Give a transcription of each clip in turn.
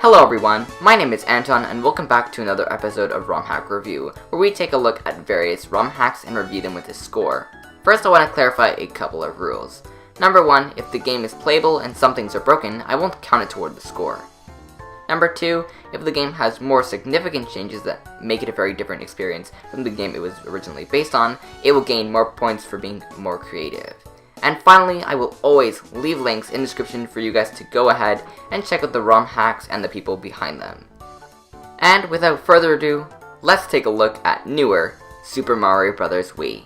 Hello everyone, my name is Anton and welcome back to another episode of Rom Hack Review, where we take a look at various ROM hacks and review them with a score. First I want to clarify a couple of rules. Number 1, if the game is playable and some things are broken, I won't count it toward the score. Number 2, if the game has more significant changes that make it a very different experience from the game it was originally based on, it will gain more points for being more creative. And finally, I will always leave links in the description for you guys to go ahead and check out the ROM hacks and the people behind them. And without further ado, let's take a look at newer Super Mario Bros. Wii.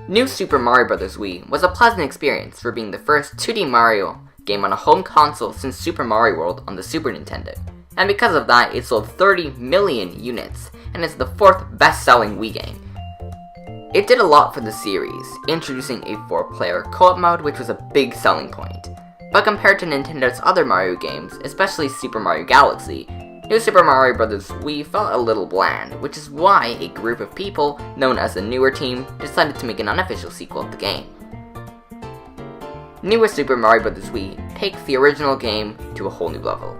New Super Mario Bros. Wii was a pleasant experience for being the first 2D Mario game on a home console since Super Mario World on the Super Nintendo. And because of that, it sold 30 million units, and is the 4th best-selling Wii game. It did a lot for the series, introducing a 4-player co-op mode, which was a big selling point. But compared to Nintendo's other Mario games, especially Super Mario Galaxy, New Super Mario Bros. Wii felt a little bland, which is why a group of people, known as the Newer Team, decided to make an unofficial sequel of the game. Newer Super Mario Bros. Wii takes the original game to a whole new level.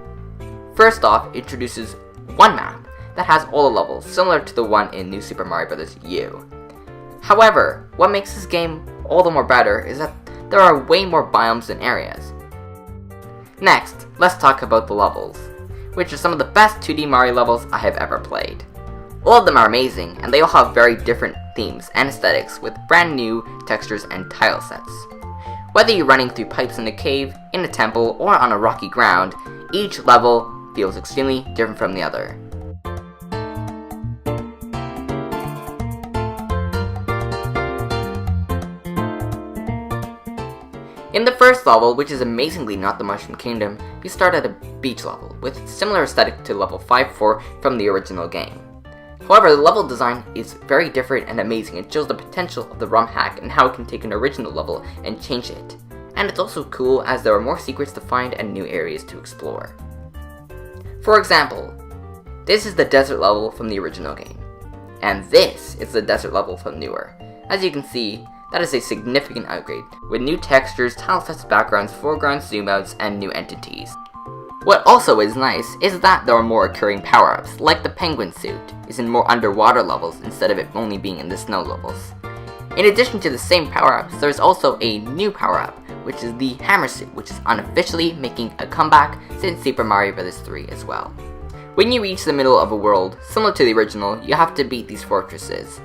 First off, it introduces one map that has all the levels, similar to the one in New Super Mario Bros. U. However, what makes this game all the more better is that there are way more biomes and areas. Next, let's talk about the levels, which are some of the best 2D Mario levels I have ever played. All of them are amazing, and they all have very different themes and aesthetics with brand new textures and tile sets. Whether you're running through pipes in a cave, in a temple, or on a rocky ground, each level feels extremely different from the other. In the first level, which is amazingly not the Mushroom Kingdom, you start at a beach level, with similar aesthetic to level 5-4 from the original game. However, the level design is very different and amazing. It shows the potential of the ROM hack and how it can take an original level and change it. And it's also cool as there are more secrets to find and new areas to explore. For example, this is the desert level from the original game, and this is the desert level from newer. As you can see, that is a significant upgrade, with new textures, tile sets, backgrounds, foregrounds, zoom outs, and new entities. What also is nice is that there are more occurring power-ups, like the penguin suit is in more underwater levels instead of it only being in the snow levels. In addition to the same power-ups, there is also a new power-up, which is the hammer suit, which is unofficially making a comeback since Super Mario Bros. 3 as well. When you reach the middle of a world, similar to the original, you have to beat these fortresses.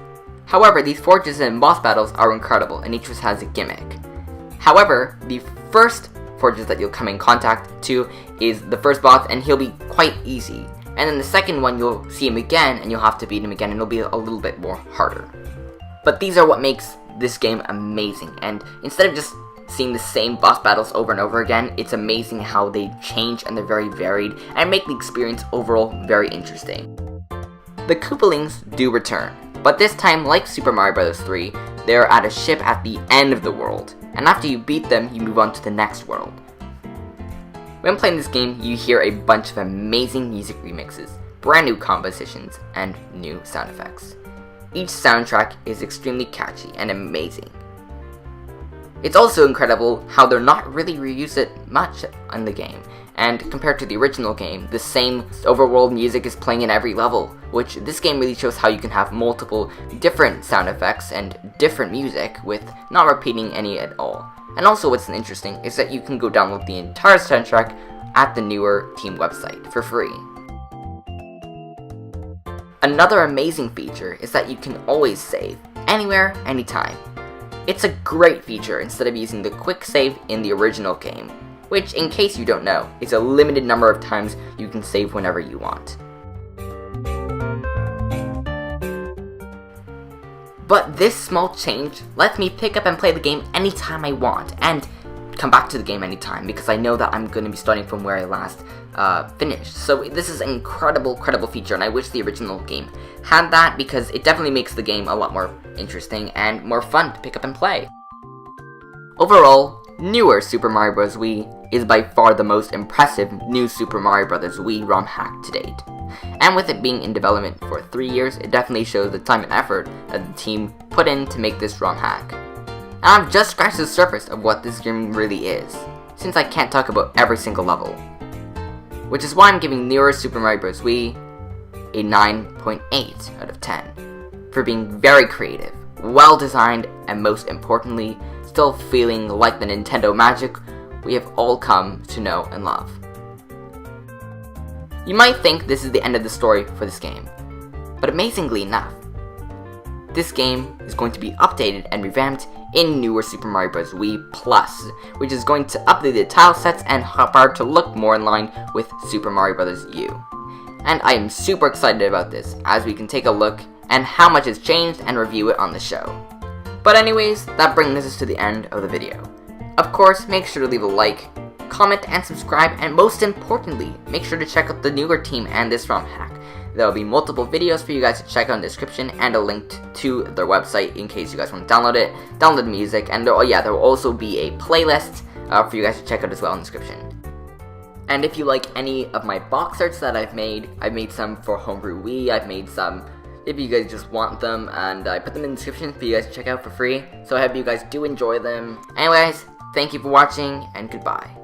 However, these fortresses and boss battles are incredible, and each one has a gimmick. However, the first fortress that you'll come in contact to is the first boss, and he'll be quite easy. And then the second one, you'll see him again, and you'll have to beat him again, and it'll be a little bit more harder. But these are what makes this game amazing, and instead of just seeing the same boss battles over and over again, it's amazing how they change and they're very varied, and make the experience overall very interesting. The Koopalings do return, but this time, like Super Mario Bros. 3, they're at a ship at the end of the world, and after you beat them, you move on to the next world. When playing this game, you hear a bunch of amazing music remixes, brand new compositions, and new sound effects. Each soundtrack is extremely catchy and amazing. It's also incredible how they're not really reused it much in the game, and compared to the original game, the same overworld music is playing in every level, which this game really shows how you can have multiple different sound effects and different music with not repeating any at all. And also what's interesting is that you can go download the entire soundtrack at the Newer Team website for free. Another amazing feature is that you can always save, anywhere, anytime. It's a great feature instead of using the quick save in the original game, which, in case you don't know, is a limited number of times you can save whenever you want. But this small change lets me pick up and play the game anytime I want, and come back to the game anytime, because I know that I'm going to be starting from where I last finished. So this is an incredible feature, and I wish the original game had that, because it definitely makes the game a lot more interesting and more fun to pick up and play. Overall, newer Super Mario Bros. Wii is by far the most impressive new Super Mario Bros. Wii ROM hack to date. And with it being in development for 3 years, it definitely shows the time and effort that the team put in to make this ROM hack. And I've just scratched the surface of what this game really is, since I can't talk about every single level. Which is why I'm giving newer Super Mario Bros. Wii a 9.8 out of 10, for being very creative, well designed, and most importantly, still feeling like the Nintendo magic we have all come to know and love. You might think this is the end of the story for this game, but amazingly enough, this game is going to be updated and revamped in newer Super Mario Bros. Wii Plus, which is going to update the tile sets and hotbar to look more in line with Super Mario Bros. U. And I am super excited about this, as we can take a look and how much has changed and review it on the show. But anyways, that brings us to the end of the video. Of course, make sure to leave a like, comment, and subscribe, and most importantly, make sure to check out the newer team and this ROM hack. There will be multiple videos for you guys to check out in the description, and a link to their website in case you guys want to download it, download the music, and there will also be a playlist for you guys to check out as well in the description. And if you like any of my box arts that I've made some for Homebrew Wii, I've made some if you guys just want them, and I put them in the description for you guys to check out for free, so I hope you guys do enjoy them. Anyways, thank you for watching, and goodbye.